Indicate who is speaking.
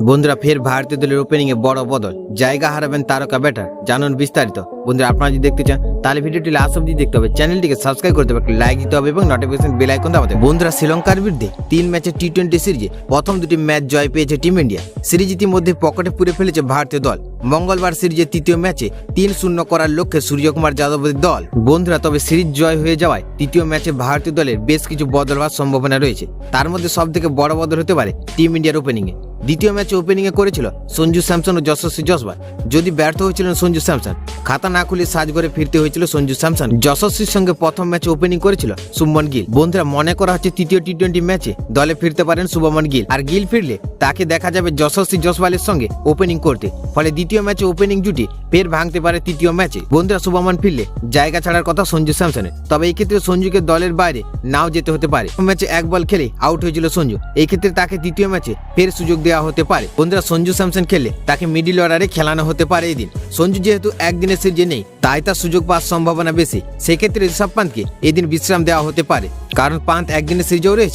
Speaker 1: বন্ধুরা ফের ভারতীয় দলের ওপেনিং এ বড় বদল, জায়গা হারাবেন তারকা ব্যাটার। জানুন বিস্তারিত। বন্ধুরা আপনারা যদি দেখতে চান তাহলে ভিডিওটি লাস্ট অবধি দেখতে হবে, চ্যানেলটিকে সাবস্ক্রাইব করতে হবে, লাইক দিতে হবে এবং নোটিফিকেশন বেল আইকন দাবাতে হবে। বন্ধুরা শ্রীলঙ্কার বিরুদ্ধে 3 ম্যাচের টি20 সিরিজে প্রথম দুটি ম্যাচ জয় পেয়েছে টিম ইন্ডিয়া। সিরিজ ইতিমধ্যে পকেটে পুরে ফেলেছে ভারতীয় দল। মঙ্গলবার সিরিজের তৃতীয় ম্যাচে 3-0 করার লক্ষ্যে সূর্যকুমার যাদবের দল। বন্ধুরা তবে সিরিজ জয় হয়ে যাওয়ায় তৃতীয় ম্যাচে ভারতীয় দলের বেশ কিছু বদল হওয়ার সম্ভাবনা রয়েছে। তার মধ্যে সবথেকে বড় বদল হতে পারে টিম ইন্ডিয়ার ওপেনিং এ। দ্বিতীয় ম্যাচে ওপেনিং এ করেছিল সঞ্জু স্যামসন ও যশস্বী জসওয়াল। যদি ব্যর্থ হয়েছিলেন সঞ্জু স্যামসন, খাতা না খুলে সাজঘরে ফিরতে হয়েছিল সঞ্জু স্যামসন। যশস্বীর সঙ্গে প্রথম ম্যাচে ওপেনিং করেছিল শুভমন গিল। বন্ধুরা মনে করা হচ্ছে তৃতীয় টি20 ম্যাচে দলে ফিরতে পারেন শুভমন গিল, আর গিল ফিরলে তাকে দেখা যাবে যশস্বী জসওয়ালের সঙ্গে ওপেনিং করতে। ফলে দ্বিতীয় ম্যাচে ওপেনিং জুটি ফের ভাঙতে পারে তৃতীয় ম্যাচে। বন্ধুরা শুভমন ফিরলে জায়গা ছাড়ার কথা সঞ্জু স্যামসনের, তবে এই ক্ষেত্রে সঞ্জুকে দলের বাইরে নাও যেতে হতে পারে। ম্যাচে এক বল খেলে আউট হয়েছিল সঞ্জু, এই ক্ষেত্রে তাকে দ্বিতীয় ম্যাচে ফের সুযোগ দেওয়া হতে পারে। বন্ধুরা সঞ্জু স্যামসন খেললে তাকে মিডিল অর্ডারে খেলানো হতে পারে এদিন। সঞ্জু যেহেতু একদিনের সিরিজে নেই, তাই তার সুযোগ পাওয়ার সম্ভাবনা বেশি। সেক্ষেত্রে ঋষভ পান্তকে এদিন বিশ্রাম দেওয়া হতে পারে, কারণ পান্ত একদিনের সিরিজেও রয়েছে।